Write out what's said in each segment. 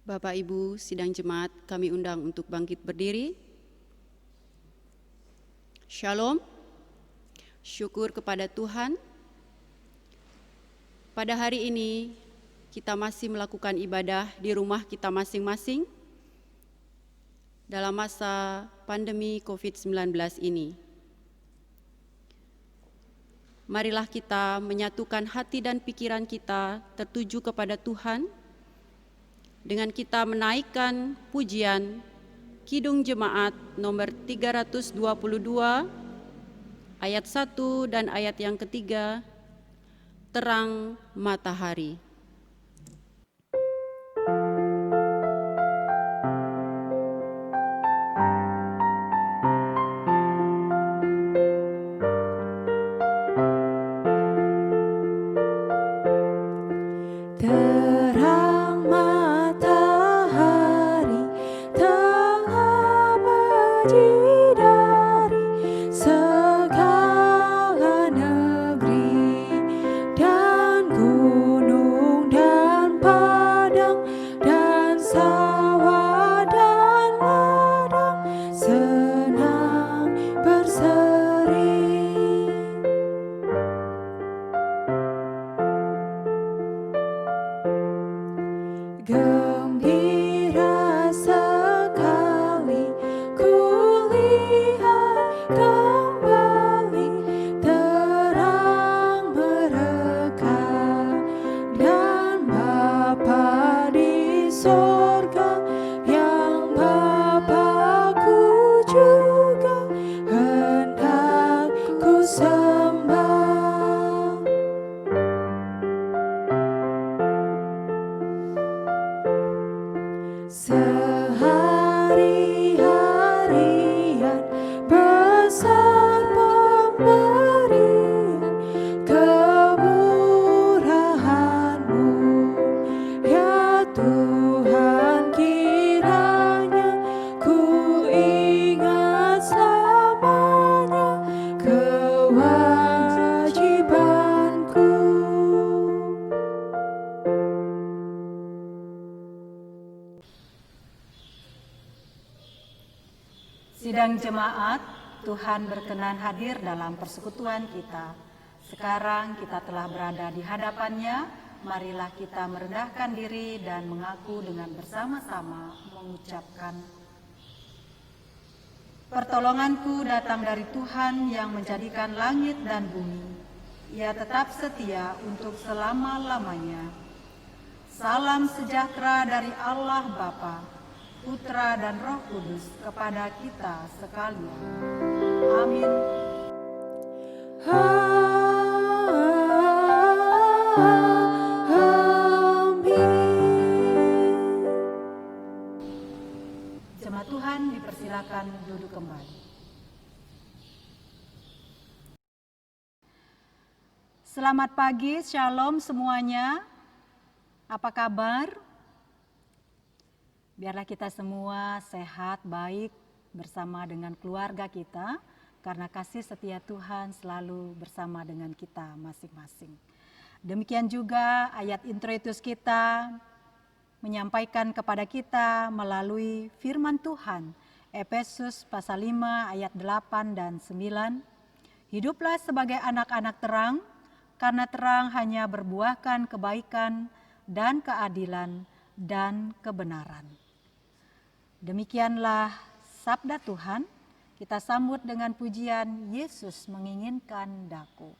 Bapak Ibu sidang jemaat kami undang untuk bangkit berdiri. Shalom, syukur kepada Tuhan. Pada hari ini kita masih melakukan ibadah di rumah kita masing-masing dalam masa pandemi COVID-19 ini. Marilah kita menyatukan hati dan pikiran kita tertuju kepada Tuhan dengan kita menaikkan pujian Kidung Jemaat nomor 322 ayat 1 dan ayat yang ketiga, Terang Matahari. Sidang jemaat, Tuhan berkenan hadir dalam persekutuan kita. Sekarang kita telah berada di hadapan-Nya, marilah kita merendahkan diri dan mengaku dengan bersama-sama mengucapkan, pertolonganku datang dari Tuhan yang menjadikan langit dan bumi. Ia tetap setia untuk selama-lamanya. Salam sejahtera dari Allah Bapa, Putra dan Roh Kudus kepada kita sekalian. Amin. Jemaat Tuhan dipersilakan duduk kembali. Selamat pagi, shalom semuanya. Apa kabar? Biarlah kita semua sehat, baik bersama dengan keluarga kita, karena kasih setia Tuhan selalu bersama dengan kita masing-masing. Demikian juga ayat introitus kita menyampaikan kepada kita melalui firman Tuhan, Efesus pasal 5 ayat 8 dan 9. Hiduplah sebagai anak-anak terang, karena terang hanya berbuahkan kebaikan dan keadilan dan kebenaran. Demikianlah sabda Tuhan, Kita sambut dengan pujian Yesus menginginkan daku.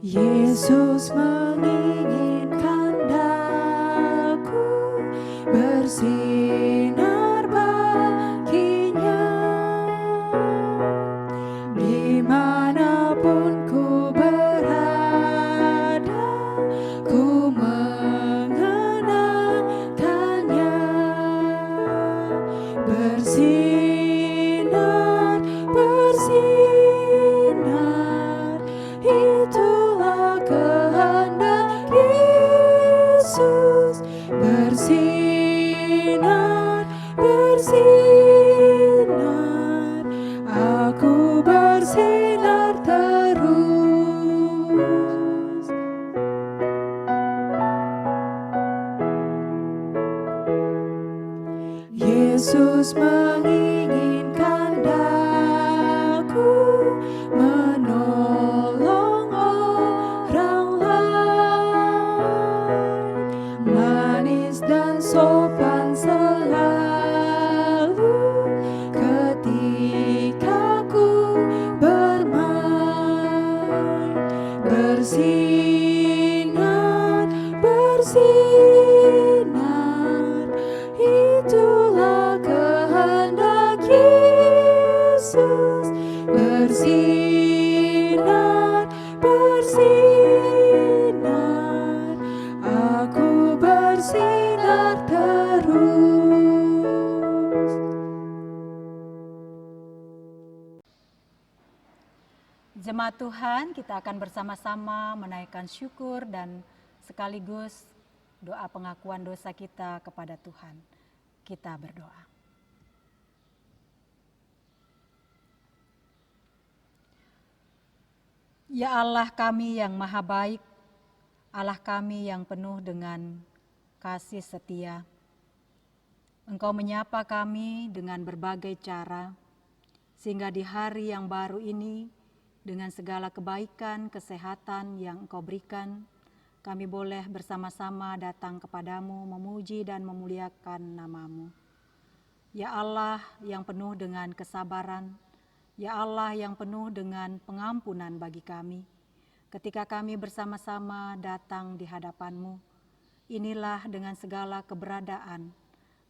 Yesus menginginkan daku bersinar baginya, dimanapun ku berada, ku mengenakannya. Bersinar, bersinar, itulah kehendak Yesus. Bersinar, bersinar, aku bersinar terus. Yesus menginginkan daku menolong orang lain, manis dan sopan selalu ketika ku bermain. Bersinar, bersinar, itulah kehendak Yesus. Bersinar, bersinar, aku bersinar terus. Jemaat Tuhan, kita akan bersama-sama menaikkan syukur dan sekaligus doa pengakuan dosa kita kepada Tuhan. Kita berdoa. Ya Allah kami yang maha baik, Allah kami yang penuh dengan kasih setia, Engkau menyapa kami dengan berbagai cara, sehingga di hari yang baru ini, dengan segala kebaikan, kesehatan yang Engkau berikan, kami boleh bersama-sama datang kepadamu, memuji dan memuliakan nama-Mu. Ya Allah yang penuh dengan kesabaran, ya Allah yang penuh dengan pengampunan bagi kami, ketika kami bersama-sama datang di hadapan-Mu, inilah dengan segala keberadaan,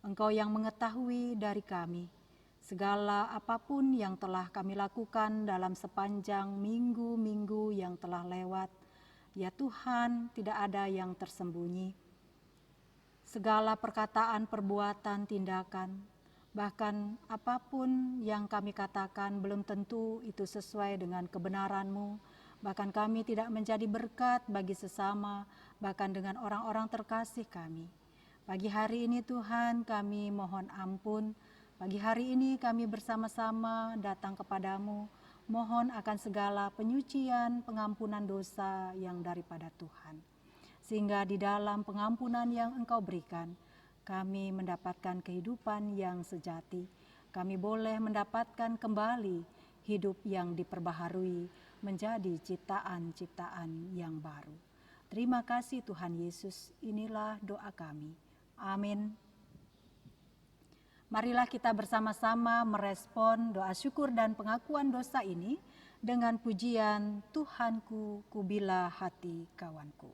Engkau yang mengetahui dari kami, segala apapun yang telah kami lakukan dalam sepanjang minggu-minggu yang telah lewat, ya Tuhan, tidak ada yang tersembunyi. Segala perkataan, perbuatan, tindakan, bahkan apapun yang kami katakan belum tentu itu sesuai dengan kebenaran-Mu. Bahkan kami tidak menjadi berkat bagi sesama, bahkan dengan orang-orang terkasih kami. Pagi hari ini Tuhan kami mohon ampun. Pagi hari ini kami bersama-sama datang kepadamu, mohon akan segala penyucian, pengampunan dosa yang daripada Tuhan. Sehingga di dalam pengampunan yang Engkau berikan, kami mendapatkan kehidupan yang sejati. Kami boleh mendapatkan kembali hidup yang diperbaharui menjadi ciptaan-ciptaan yang baru. Terima kasih Tuhan Yesus, inilah doa kami. Amin. Marilah kita bersama-sama merespon doa syukur dan pengakuan dosa ini dengan pujian Tuhanku, kubila hati kawanku.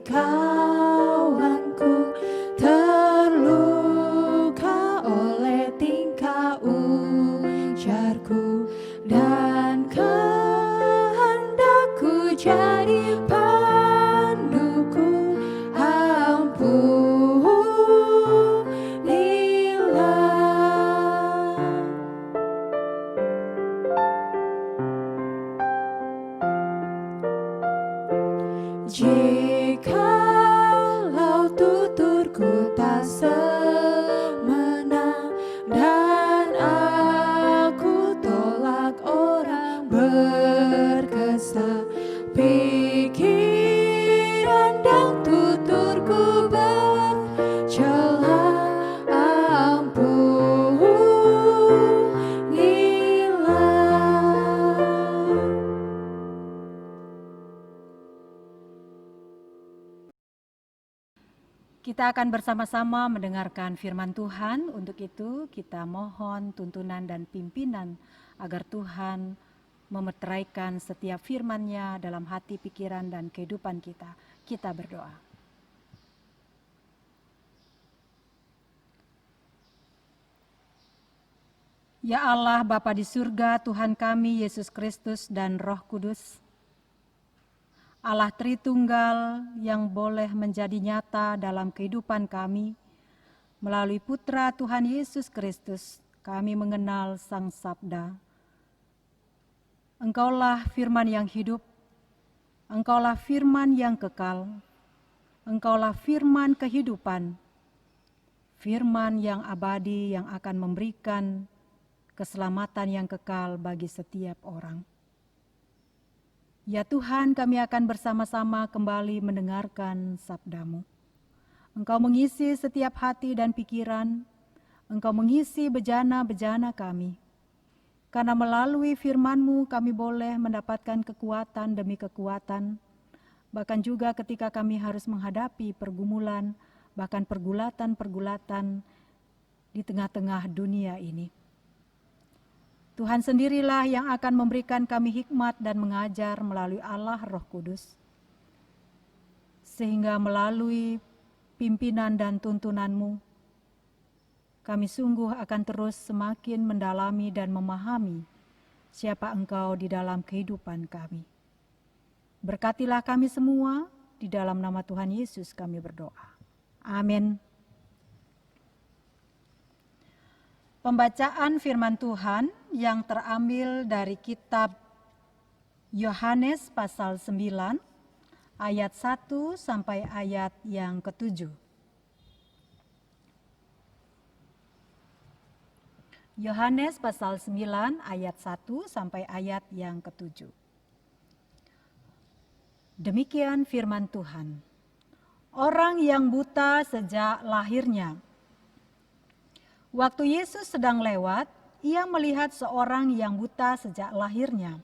Kawanku terluka oleh tingkah ujarku, dan kehendakku jadi panduku. Ampunilah. Jikalau tuturku tak Kita akan bersama-sama mendengarkan firman Tuhan. Untuk itu kita mohon tuntunan dan pimpinan agar Tuhan memeteraikan setiap firman-Nya dalam hati, pikiran, dan kehidupan kita. Kita berdoa. Ya Allah, Bapa di surga, Tuhan kami Yesus Kristus dan Roh Kudus, Allah Tritunggal yang boleh menjadi nyata dalam kehidupan kami, melalui Putra Tuhan Yesus Kristus, kami mengenal Sang Sabda. Engkaulah firman yang hidup, Engkaulah firman yang kekal, Engkaulah firman kehidupan, firman yang abadi yang akan memberikan keselamatan yang kekal bagi setiap orang. Ya Tuhan, kami akan bersama-sama kembali mendengarkan sabda-Mu. Engkau mengisi setiap hati dan pikiran, Engkau mengisi bejana-bejana kami. Karena melalui firman-Mu kami boleh mendapatkan kekuatan demi kekuatan, bahkan juga ketika kami harus menghadapi pergumulan, bahkan pergulatan-pergulatan di tengah-tengah dunia ini. Tuhan sendirilah yang akan memberikan kami hikmat dan mengajar melalui Allah Roh Kudus. Sehingga melalui pimpinan dan tuntunan-Mu, kami sungguh akan terus semakin mendalami dan memahami siapa Engkau di dalam kehidupan kami. Berkatilah kami semua, di dalam nama Tuhan Yesus kami berdoa. Amin. Pembacaan firman Tuhan yang terambil dari kitab Yohanes pasal 9 ayat 1 sampai ayat yang ke-7. Yohanes pasal 9 ayat 1 sampai ayat yang ke-7. Demikian firman Tuhan. Orang yang buta sejak lahirnya. Waktu Yesus sedang lewat, ia melihat seorang yang buta sejak lahirnya.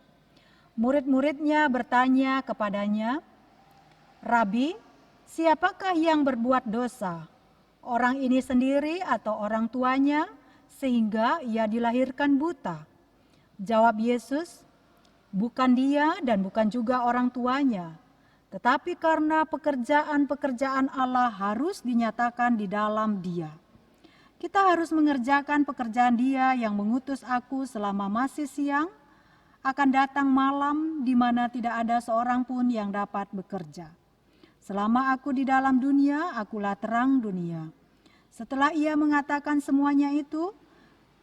Murid-muridnya bertanya kepadanya, "Rabi, siapakah yang berbuat dosa? Orang ini sendiri atau orang tuanya sehingga ia dilahirkan buta?" Jawab Yesus, "Bukan dia dan bukan juga orang tuanya, tetapi karena pekerjaan-pekerjaan Allah harus dinyatakan di dalam dia. Kita harus mengerjakan pekerjaan Dia yang mengutus aku selama masih siang, akan datang malam di mana tidak ada seorang pun yang dapat bekerja. Selama aku di dalam dunia, akulah terang dunia." Setelah ia mengatakan semuanya itu,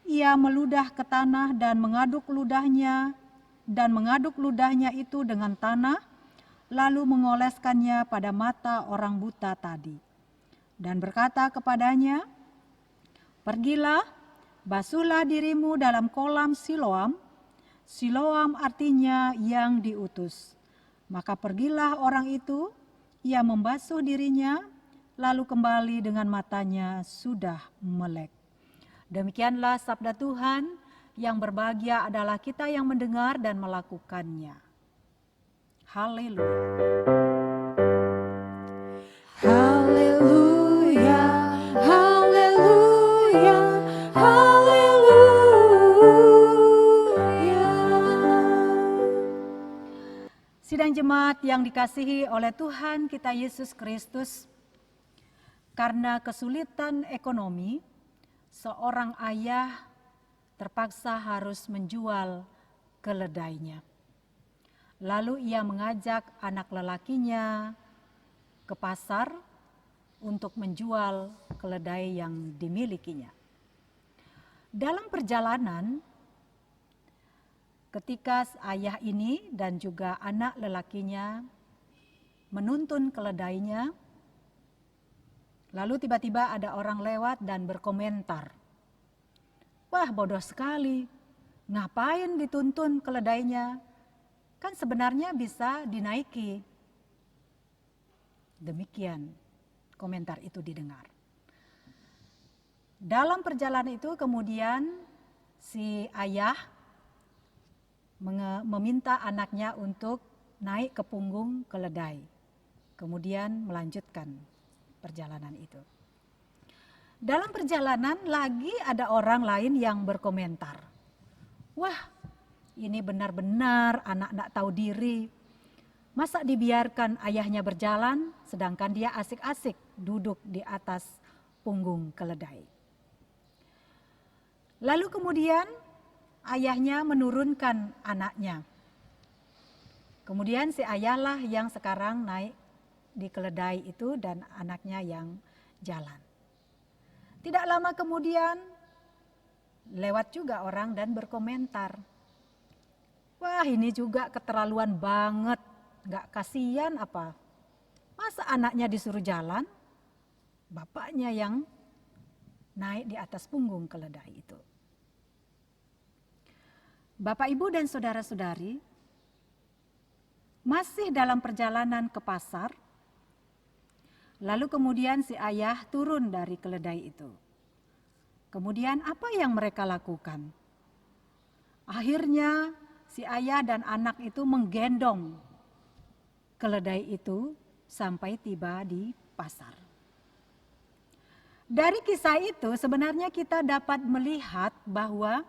ia meludah ke tanah dan mengaduk ludahnya itu dengan tanah, lalu mengoleskannya pada mata orang buta tadi. Dan berkata kepadanya, "Pergilah, basuhlah dirimu dalam kolam Siloam." Siloam artinya yang diutus. Maka pergilah orang itu, ia membasuh dirinya, lalu kembali dengan matanya sudah melek. Demikianlah sabda Tuhan, yang berbahagia adalah kita yang mendengar dan melakukannya. Haleluya. Haleluya, haleluya, haleluya. Sidang jemaat yang dikasihi oleh Tuhan kita Yesus Kristus, karena kesulitan ekonomi, seorang ayah terpaksa harus menjual keledainya. Lalu ia mengajak anak lelakinya ke pasar untuk menjual keledai yang dimilikinya. Dalam perjalanan, ketika ayah ini dan juga anak lelakinya menuntun keledainya, lalu tiba-tiba ada orang lewat dan berkomentar, "Wah, bodoh sekali, ngapain dituntun keledainya? Kan sebenarnya bisa dinaiki." Demikian komentar itu didengar. Dalam perjalanan itu kemudian si ayah meminta anaknya untuk naik ke punggung keledai. Kemudian melanjutkan perjalanan itu. Dalam perjalanan lagi ada orang lain yang berkomentar, "Wah, ini benar-benar anak tak tahu diri. Masa dibiarkan ayahnya berjalan sedangkan dia asik-asik duduk di atas punggung keledai." Lalu kemudian ayahnya menurunkan anaknya. Kemudian si ayahlah yang sekarang naik di keledai itu dan anaknya yang jalan. Tidak lama kemudian lewat juga orang dan berkomentar, "Wah, ini juga keterlaluan banget, gak kasihan apa? Masa anaknya disuruh jalan, bapaknya yang naik di atas punggung keledai itu." Bapak, Ibu, dan saudara-saudari, masih dalam perjalanan ke pasar, lalu kemudian si ayah turun dari keledai itu. Kemudian apa yang mereka lakukan? Akhirnya si ayah dan anak itu menggendong keledai itu sampai tiba di pasar. Dari kisah itu sebenarnya kita dapat melihat bahwa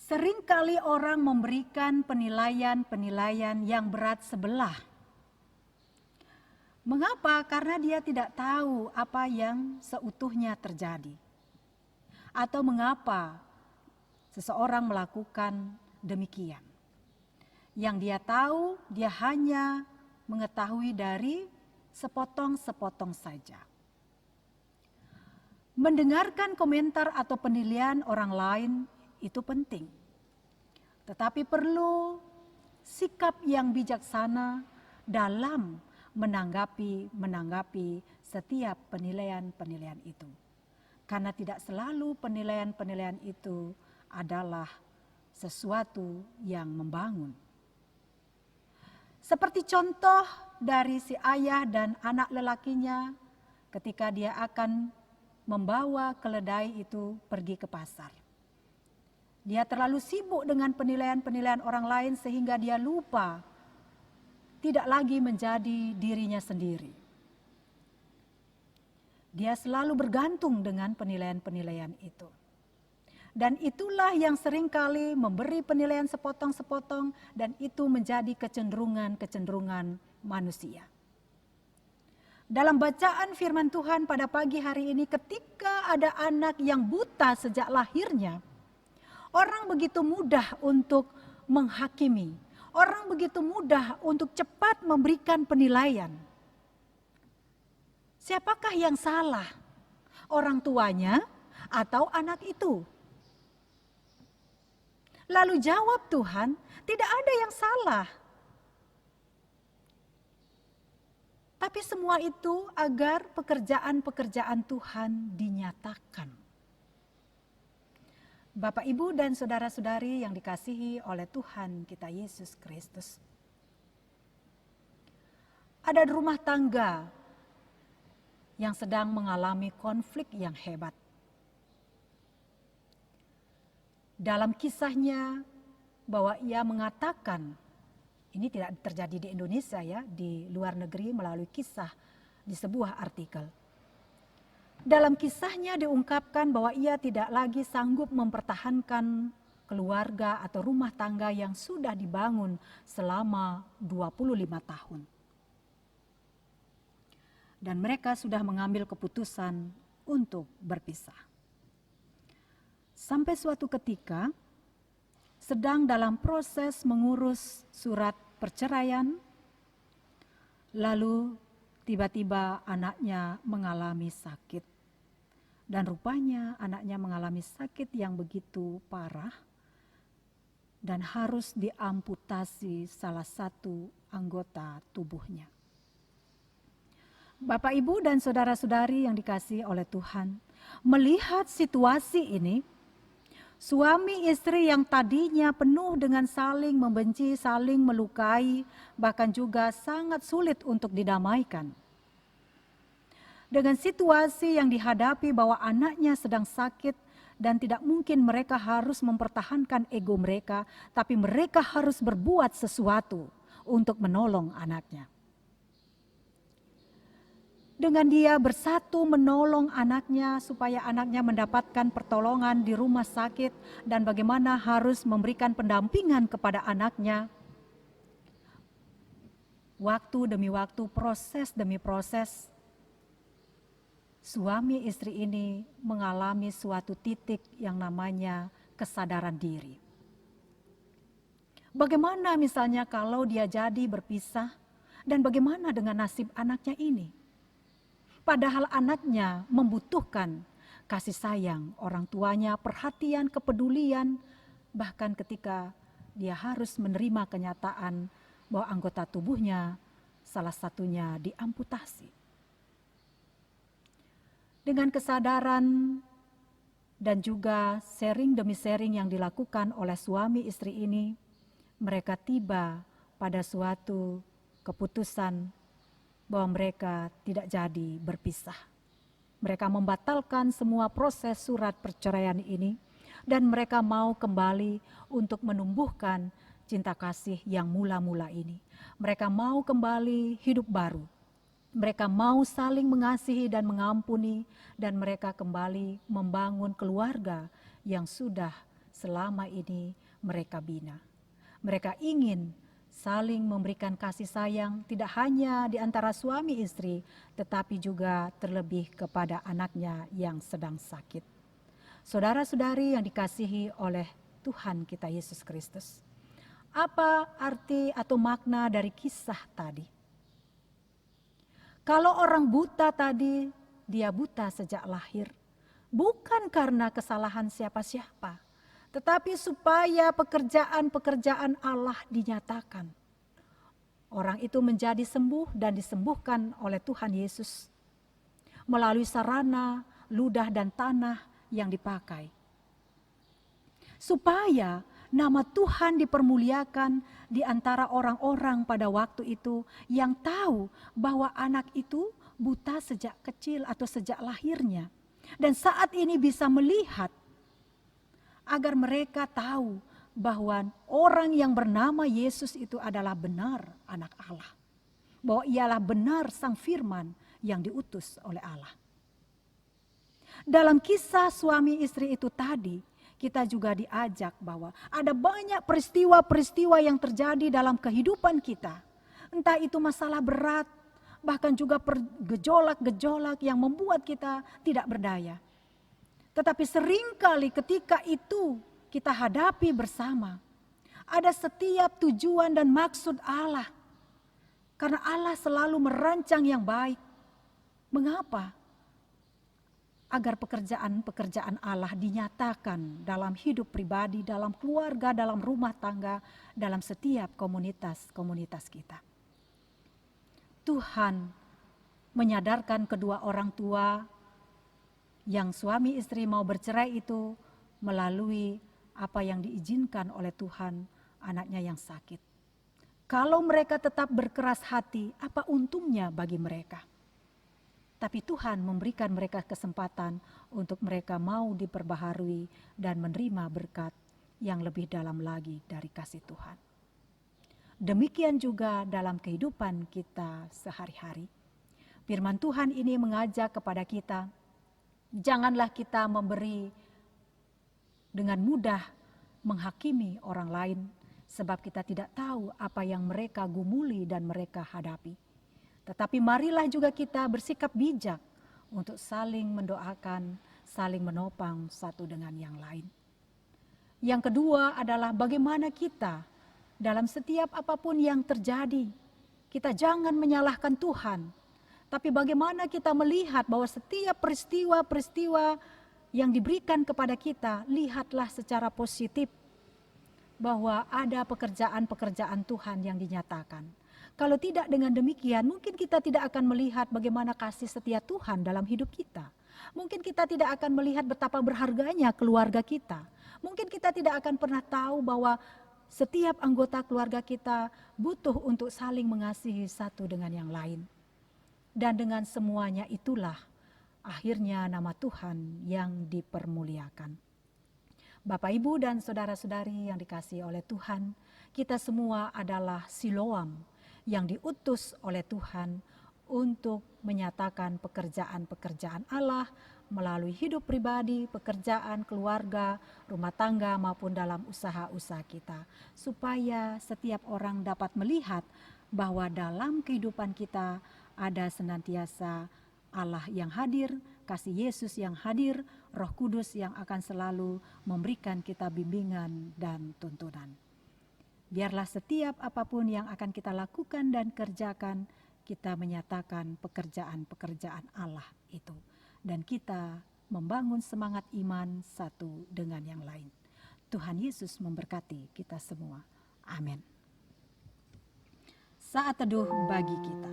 seringkali orang memberikan penilaian-penilaian yang berat sebelah. Mengapa? Karena dia tidak tahu apa yang seutuhnya terjadi. Atau mengapa seseorang melakukan demikian. Yang dia tahu, dia hanya mengetahui dari sepotong-sepotong saja. Mendengarkan komentar atau penilaian orang lain itu penting. Tetapi perlu sikap yang bijaksana dalam menanggapi setiap penilaian-penilaian itu. Karena tidak selalu penilaian-penilaian itu adalah sesuatu yang membangun. Seperti contoh dari si ayah dan anak lelakinya ketika dia akan membawa keledai itu pergi ke pasar. Dia terlalu sibuk dengan penilaian-penilaian orang lain sehingga dia lupa tidak lagi menjadi dirinya sendiri. Dia selalu bergantung dengan penilaian-penilaian itu. Dan itulah yang seringkali memberi penilaian sepotong-sepotong dan itu menjadi kecenderungan-kecenderungan manusia. Dalam bacaan firman Tuhan pada pagi hari ini, ketika ada anak yang buta sejak lahirnya, orang begitu mudah untuk menghakimi. Orang begitu mudah untuk cepat memberikan penilaian. Siapakah yang salah? Orang tuanya atau anak itu? Lalu jawab Tuhan, tidak ada yang salah. Tapi semua itu agar pekerjaan-pekerjaan Tuhan dinyatakan. Bapak, Ibu, dan saudara-saudari yang dikasihi oleh Tuhan kita Yesus Kristus. Ada rumah tangga yang sedang mengalami konflik yang hebat. Dalam kisahnya bahwa ia mengatakan, ini tidak terjadi di Indonesia ya, di luar negeri melalui kisah di sebuah artikel. Dalam kisahnya diungkapkan bahwa ia tidak lagi sanggup mempertahankan keluarga atau rumah tangga yang sudah dibangun selama 25 tahun. Dan mereka sudah mengambil keputusan untuk berpisah. Sampai suatu ketika, sedang dalam proses mengurus surat perceraian, lalu tiba-tiba anaknya mengalami sakit. Dan rupanya anaknya mengalami sakit yang begitu parah dan harus diamputasi salah satu anggota tubuhnya. Bapak, Ibu, dan saudara-saudari yang dikasihi oleh Tuhan, melihat situasi ini, suami istri yang tadinya penuh dengan saling membenci, saling melukai, bahkan juga sangat sulit untuk didamaikan. Dengan situasi yang dihadapi bahwa anaknya sedang sakit dan tidak mungkin mereka harus mempertahankan ego mereka, tapi mereka harus berbuat sesuatu untuk menolong anaknya. Dengan dia bersatu menolong anaknya supaya anaknya mendapatkan pertolongan di rumah sakit dan bagaimana harus memberikan pendampingan kepada anaknya. Waktu demi waktu, proses demi proses, suami istri ini mengalami suatu titik yang namanya kesadaran diri. Bagaimana misalnya kalau dia jadi berpisah dan bagaimana dengan nasib anaknya ini? Padahal anaknya membutuhkan kasih sayang orang tuanya, perhatian, kepedulian, bahkan ketika dia harus menerima kenyataan bahwa anggota tubuhnya salah satunya diamputasi. Dengan kesadaran dan juga sharing demi sharing yang dilakukan oleh suami istri ini, mereka tiba pada suatu keputusan bahwa mereka tidak jadi berpisah. Mereka membatalkan semua proses surat perceraian ini dan mereka mau kembali untuk menumbuhkan cinta kasih yang mula-mula ini. Mereka mau kembali hidup baru. Mereka mau saling mengasihi dan mengampuni dan mereka kembali membangun keluarga yang sudah selama ini mereka bina. Mereka ingin saling memberikan kasih sayang tidak hanya di antara suami istri, tetapi juga terlebih kepada anaknya yang sedang sakit. Saudara-saudari yang dikasihi oleh Tuhan kita Yesus Kristus, apa arti atau makna dari kisah tadi? Kalau orang buta tadi, dia buta sejak lahir, bukan karena kesalahan siapa-siapa, tetapi supaya pekerjaan-pekerjaan Allah dinyatakan. Orang itu menjadi sembuh dan disembuhkan oleh Tuhan Yesus melalui sarana, ludah dan tanah yang dipakai. Supaya nama Tuhan dipermuliakan di antara orang-orang pada waktu itu yang tahu bahwa anak itu buta sejak kecil atau sejak lahirnya. Dan saat ini bisa melihat agar mereka tahu bahwa orang yang bernama Yesus itu adalah benar anak Allah. Bahwa ialah benar sang firman yang diutus oleh Allah. Dalam kisah suami istri itu tadi, kita juga diajak bahwa ada banyak peristiwa-peristiwa yang terjadi dalam kehidupan kita. Entah itu masalah berat, bahkan juga gejolak-gejolak yang membuat kita tidak berdaya. Tetapi seringkali ketika itu kita hadapi bersama, ada setiap tujuan dan maksud Allah. Karena Allah selalu merancang yang baik. Mengapa? Agar pekerjaan-pekerjaan Allah dinyatakan dalam hidup pribadi, dalam keluarga, dalam rumah tangga, dalam setiap komunitas-komunitas kita. Tuhan menyadarkan kedua orang tua yang suami istri mau bercerai itu melalui apa yang diizinkan oleh Tuhan, anaknya yang sakit. Kalau mereka tetap berkeras hati, apa untungnya bagi mereka? Tapi Tuhan memberikan mereka kesempatan untuk mereka mau diperbaharui dan menerima berkat yang lebih dalam lagi dari kasih Tuhan. Demikian juga dalam kehidupan kita sehari-hari. Firman Tuhan ini mengajak kepada kita, janganlah kita memberi dengan mudah menghakimi orang lain, sebab kita tidak tahu apa yang mereka gumuli dan mereka hadapi. Tetapi marilah juga kita bersikap bijak untuk saling mendoakan, saling menopang satu dengan yang lain. Yang kedua adalah bagaimana kita dalam setiap apapun yang terjadi, kita jangan menyalahkan Tuhan. Tapi bagaimana kita melihat bahwa setiap peristiwa-peristiwa yang diberikan kepada kita, lihatlah secara positif bahwa ada pekerjaan-pekerjaan Tuhan yang dinyatakan. Kalau tidak dengan demikian, mungkin kita tidak akan melihat bagaimana kasih setia Tuhan dalam hidup kita. Mungkin kita tidak akan melihat betapa berharganya keluarga kita. Mungkin kita tidak akan pernah tahu bahwa setiap anggota keluarga kita butuh untuk saling mengasihi satu dengan yang lain. Dan dengan semuanya itulah akhirnya nama Tuhan yang dipermuliakan. Bapak, Ibu, dan saudara-saudari yang dikasihi oleh Tuhan, kita semua adalah Siloam yang diutus oleh Tuhan untuk menyatakan pekerjaan-pekerjaan Allah melalui hidup pribadi, pekerjaan, keluarga, rumah tangga maupun dalam usaha-usaha kita. Supaya setiap orang dapat melihat bahwa dalam kehidupan kita ada senantiasa Allah yang hadir, kasih Yesus yang hadir, Roh Kudus yang akan selalu memberikan kita bimbingan dan tuntunan. Biarlah setiap apapun yang akan kita lakukan dan kerjakan, kita menyatakan pekerjaan-pekerjaan Allah itu. Dan kita membangun semangat iman satu dengan yang lain. Tuhan Yesus memberkati kita semua. Amin. Saat teduh bagi kita.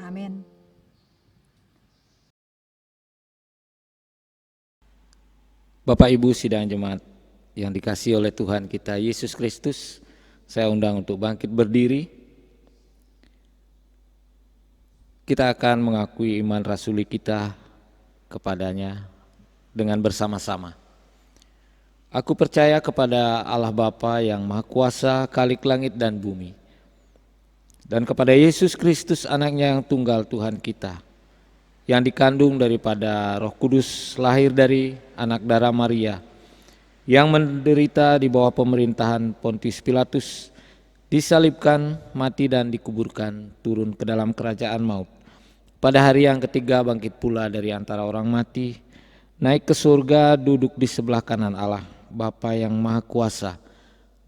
Amin. Bapak Ibu sidang jemaat yang dikasihi oleh Tuhan kita Yesus Kristus, saya undang untuk bangkit berdiri. Kita akan mengakui iman rasuli kita kepadanya dengan bersama-sama. Aku percaya kepada Allah Bapa yang Maha Kuasa, Khalik langit dan bumi, dan kepada Yesus Kristus anaknya yang tunggal Tuhan kita, yang dikandung daripada Roh Kudus, lahir dari anak darah Maria, yang menderita di bawah pemerintahan Pontius Pilatus, disalibkan, mati dan dikuburkan, turun ke dalam kerajaan maut. Pada hari yang ketiga bangkit pula dari antara orang mati, naik ke surga, duduk di sebelah kanan Allah Bapa yang Maha Kuasa,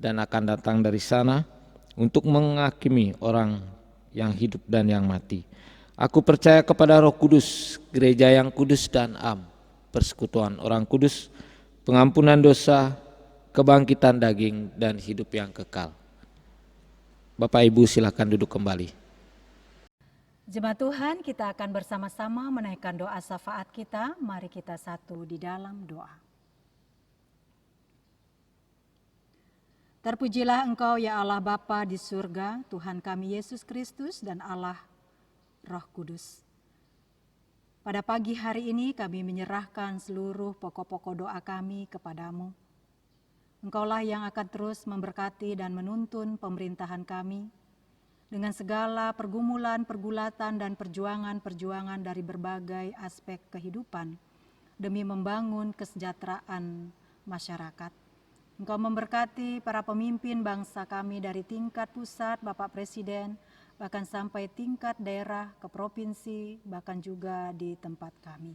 dan akan datang dari sana untuk menghakimi orang yang hidup dan yang mati. Aku percaya kepada Roh Kudus, gereja yang kudus dan am, persekutuan orang kudus, pengampunan dosa, kebangkitan daging, dan hidup yang kekal. Bapak Ibu silakan duduk kembali. Jemaat Tuhan, kita akan bersama-sama menaikkan doa syafaat kita. Mari kita satu di dalam doa. Terpujilah Engkau ya Allah Bapa di surga, Tuhan kami Yesus Kristus dan Allah Roh Kudus. Pada pagi hari ini kami menyerahkan seluruh pokok-pokok doa kami kepadamu. Engkaulah yang akan terus memberkati dan menuntun pemerintahan kami dengan segala pergulatan dan perjuangan dari berbagai aspek kehidupan demi membangun kesejahteraan masyarakat. Engkau memberkati para pemimpin bangsa kami dari tingkat pusat, Bapak Presiden, bahkan sampai tingkat daerah ke provinsi, bahkan juga di tempat kami.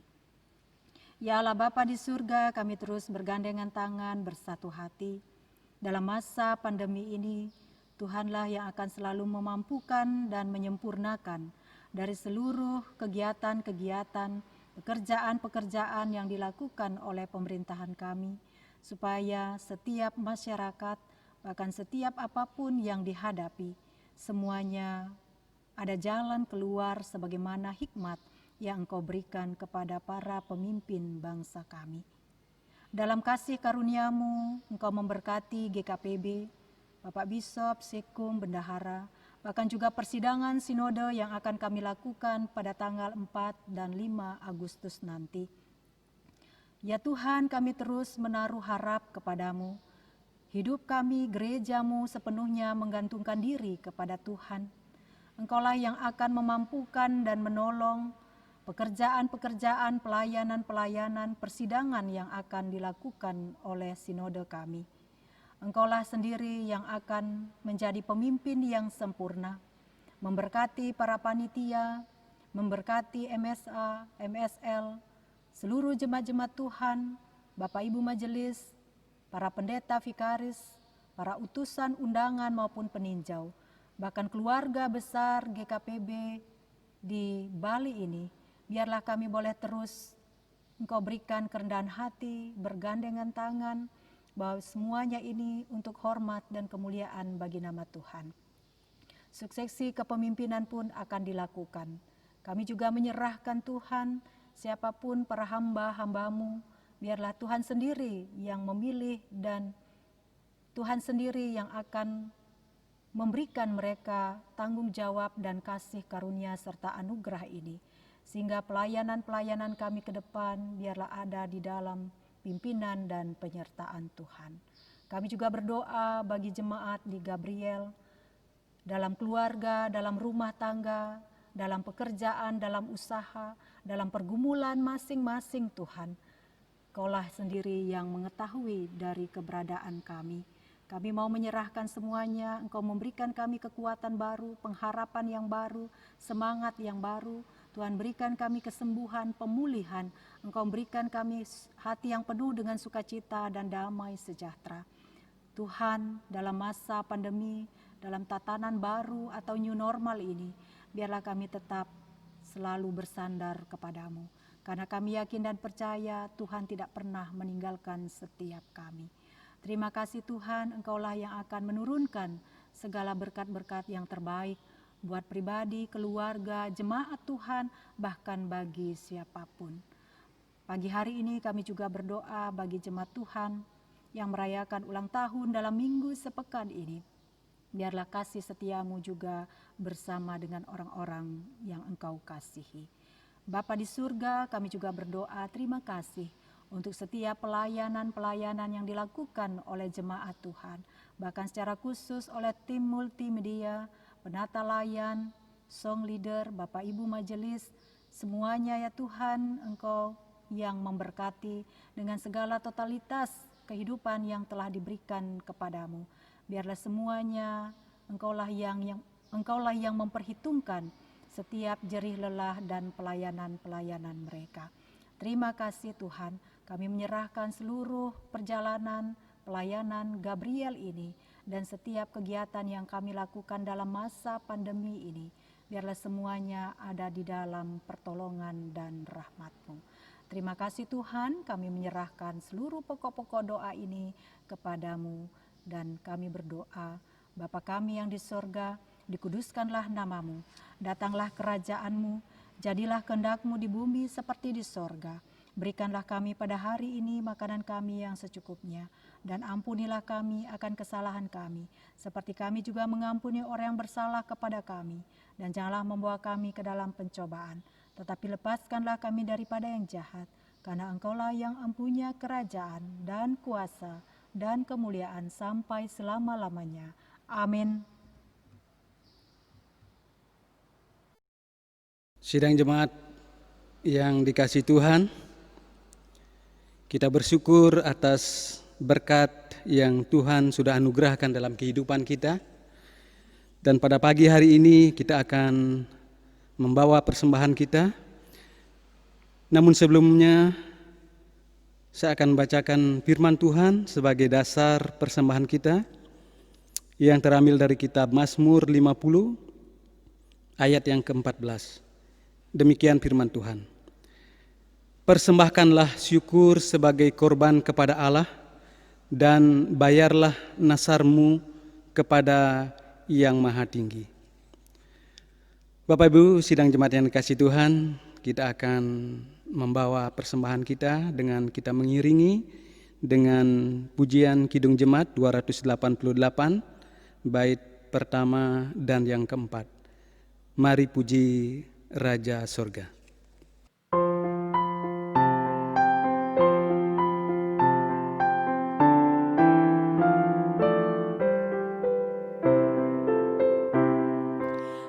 Ya Allah Bapa di surga, kami terus bergandengan tangan, bersatu hati. Dalam masa pandemi ini, Tuhanlah yang akan selalu memampukan dan menyempurnakan dari seluruh kegiatan-kegiatan, pekerjaan-pekerjaan yang dilakukan oleh pemerintahan kami, supaya setiap masyarakat, bahkan setiap apapun yang dihadapi, semuanya ada jalan keluar sebagaimana hikmat yang Engkau berikan kepada para pemimpin bangsa kami. Dalam kasih karunia-Mu, Engkau memberkati GKPB, Bapak Bisop, Sekum, Bendahara, bahkan juga persidangan sinode yang akan kami lakukan pada tanggal 4 dan 5 Agustus nanti. Ya Tuhan, kami terus menaruh harap kepadamu. Hidup kami, gereja-Mu sepenuhnya menggantungkan diri kepada Tuhan. Engkaulah yang akan memampukan dan menolong pekerjaan-pekerjaan, pelayanan-pelayanan, persidangan yang akan dilakukan oleh sinode kami. Engkaulah sendiri yang akan menjadi pemimpin yang sempurna, memberkati para panitia, memberkati MSA, MSL, seluruh jemaat-jemaat Tuhan, Bapak Ibu Majelis, para pendeta vikaris, para utusan undangan maupun peninjau, bahkan keluarga besar GKPB di Bali ini, biarlah kami boleh terus Engkau berikan kerendahan hati, bergandengan tangan, bahwa semuanya ini untuk hormat dan kemuliaan bagi nama Tuhan. Suksesi kepemimpinan pun akan dilakukan. Kami juga menyerahkan Tuhan, siapapun para hamba-hambamu, biarlah Tuhan sendiri yang memilih dan Tuhan sendiri yang akan memberikan mereka tanggung jawab dan kasih karunia serta anugerah ini. Sehingga pelayanan-pelayanan kami ke depan biarlah ada di dalam pimpinan dan penyertaan Tuhan. Kami juga berdoa bagi jemaat di Gabriel, dalam keluarga, dalam rumah tangga, dalam pekerjaan, dalam usaha, dalam pergumulan masing-masing Tuhan. Kaulah sendiri yang mengetahui dari keberadaan kami. Kami mau menyerahkan semuanya, Engkau memberikan kami kekuatan baru, pengharapan yang baru, semangat yang baru. Tuhan berikan kami kesembuhan, pemulihan. Engkau berikan kami hati yang penuh dengan sukacita dan damai sejahtera. Tuhan, dalam masa pandemi, dalam tatanan baru atau new normal ini, biarlah kami tetap selalu bersandar kepadamu. Karena kami yakin dan percaya Tuhan tidak pernah meninggalkan setiap kami. Terima kasih Tuhan, Engkaulah yang akan menurunkan segala berkat-berkat yang terbaik buat pribadi, keluarga, jemaat Tuhan, bahkan bagi siapapun. Pagi hari ini kami juga berdoa bagi jemaat Tuhan yang merayakan ulang tahun dalam minggu sepekan ini. Biarlah kasih setiamu juga bersama dengan orang-orang yang Engkau kasihi. Bapa di surga, kami juga berdoa terima kasih untuk setiap pelayanan-pelayanan yang dilakukan oleh jemaat Tuhan. Bahkan secara khusus oleh tim multimedia, penata layan, song leader, Bapak Ibu Majelis, semuanya ya Tuhan, Engkau yang memberkati dengan segala totalitas kehidupan yang telah diberikan kepadamu. Biarlah semuanya Engkaulah yang memperhitungkan setiap jerih lelah dan pelayanan-pelayanan mereka. Terima kasih Tuhan, kami menyerahkan seluruh perjalanan pelayanan Gabriel ini dan setiap kegiatan yang kami lakukan dalam masa pandemi ini. Biarlah semuanya ada di dalam pertolongan dan rahmat-Mu. Terima kasih Tuhan, kami menyerahkan seluruh pokok-pokok doa ini kepadamu dan kami berdoa, Bapa kami yang di sorga, dikuduskanlah namamu, datanglah kerajaan-Mu, jadilah kehendak-Mu di bumi seperti di sorga. Berikanlah kami pada hari ini makanan kami yang secukupnya, dan ampunilah kami akan kesalahan kami, seperti kami juga mengampuni orang yang bersalah kepada kami. Dan janganlah membawa kami ke dalam pencobaan, tetapi lepaskanlah kami daripada yang jahat, karena Engkaulah yang mempunyai kerajaan dan kuasa dan kemuliaan sampai selama-lamanya. Amin. Sidang jemaat yang dikasihi Tuhan, kita bersyukur atas berkat yang Tuhan sudah anugerahkan dalam kehidupan kita. Dan pada pagi hari ini kita akan membawa persembahan kita. Namun sebelumnya saya akan bacakan firman Tuhan sebagai dasar persembahan kita yang terambil dari kitab Mazmur 50 ayat yang ke-14. Demikian firman Tuhan. Persembahkanlah syukur sebagai korban kepada Allah dan bayarlah nasarmu kepada Yang Maha Tinggi. Bapak Ibu sidang jemaat yang dikasihi Tuhan, kita akan membawa persembahan kita dengan kita mengiringi dengan pujian Kidung Jemaat 288 bait pertama dan yang keempat. Mari puji Raja Sorga.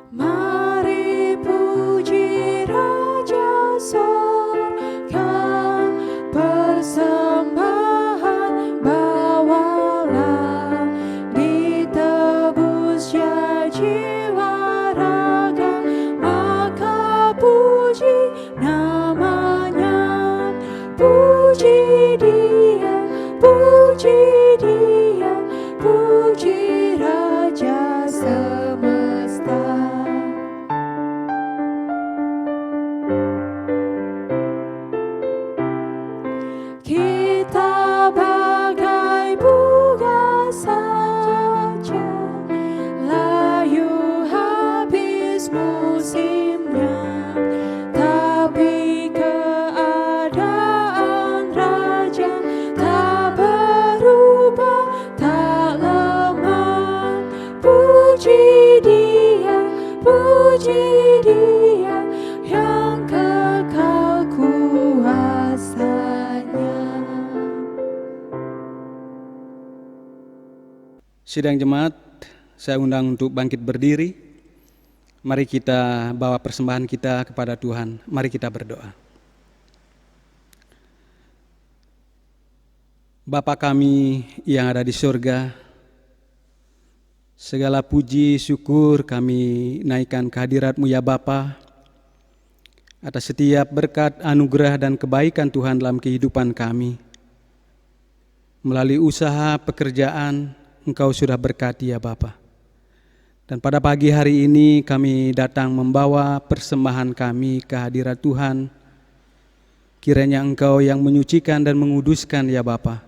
Mari puji Raja Sorga, persembahan bawalah. Sidang jemaat, saya undang untuk bangkit berdiri. Mari kita bawa persembahan kita kepada Tuhan. Mari kita berdoa. Bapa kami yang ada di surga, segala puji syukur kami naikkan kehadirat-Mu ya Bapa, atas setiap berkat, anugerah dan kebaikan Tuhan dalam kehidupan kami. Melalui usaha pekerjaan, Engkau sudah berkati ya Bapa. Dan pada pagi hari ini kami datang membawa persembahan kami ke hadirat Tuhan. Kiranya Engkau yang menyucikan dan menguduskan ya Bapa,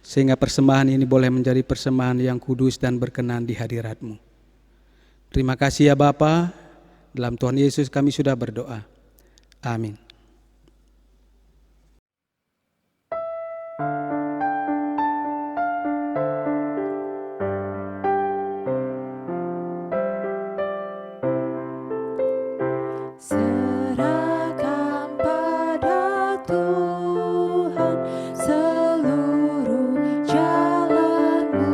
sehingga persembahan ini boleh menjadi persembahan yang kudus dan berkenan di hadirat-Mu. Terima kasih ya Bapa, dalam Tuhan Yesus kami sudah berdoa. Amin. Serahkan pada Tuhan seluruh jalanmu,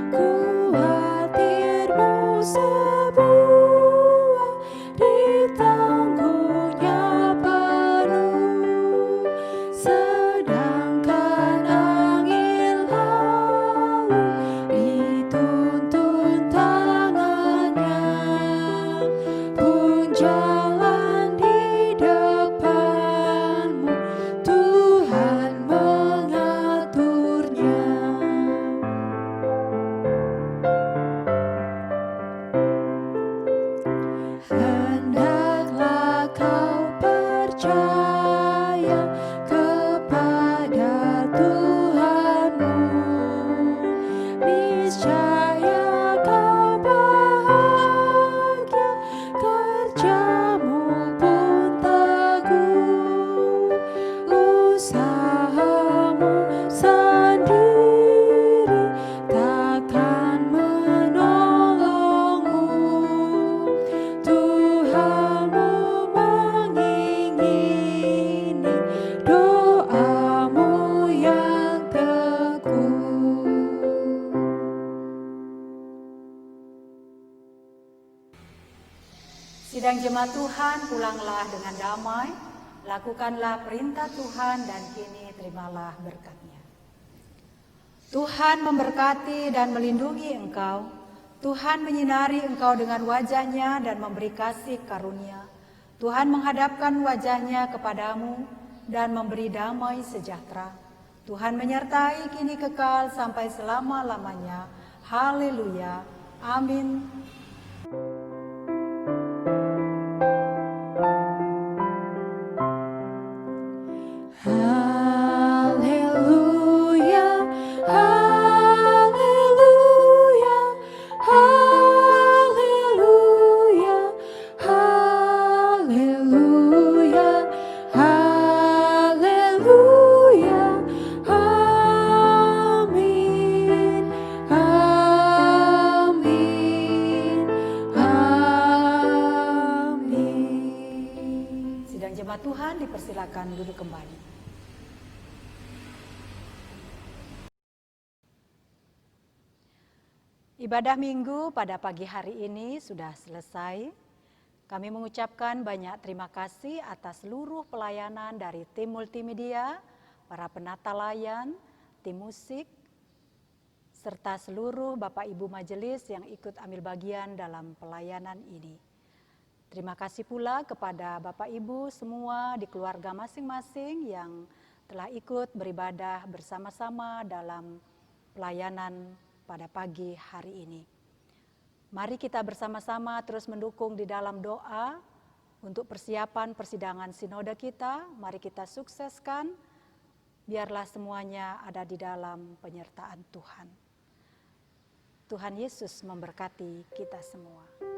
khawatirmu sebuah ditanggungnya penuh, sedangkan angin lalu dituntun tangannya. Pun jalan di depanmu, Tuhan mengaturnya. Hendaklah kau percaya kepada Tuhanmu, niscaya kau bahagia, kerjamu pun teguh, usahamu sendiri takkan menolongmu. Tuhanmu mengingini doamu yang teguh. Sidang jemaat Tuhan, pulanglah dengan damai, lakukanlah perintah Tuhan dan kini terimalah berkat-Nya. Tuhan memberkati dan melindungi engkau. Tuhan menyinari engkau dengan wajah-Nya dan memberi kasih karunia. Tuhan menghadapkan wajah-Nya kepadamu dan memberi damai sejahtera. Tuhan menyertai kini kekal sampai selama-lamanya. Haleluya. Amin. Haleluya, haleluya, haleluya, haleluya, haleluya, amin, amin, amin. Sidang jemaat Tuhan dipersilakan duduk kembali. Ibadah minggu pada pagi hari ini sudah selesai. Kami mengucapkan banyak terima kasih atas seluruh pelayanan dari tim multimedia, para penata layan, tim musik, serta seluruh Bapak Ibu majelis yang ikut ambil bagian dalam pelayanan ini. Terima kasih pula kepada Bapak Ibu semua di keluarga masing-masing yang telah ikut beribadah bersama-sama dalam pelayanan pada pagi hari ini. Mari kita bersama-sama terus mendukung di dalam doa untuk persiapan persidangan sinode kita. Mari kita sukseskan, biarlah semuanya ada di dalam penyertaan Tuhan. Tuhan Yesus memberkati kita semua.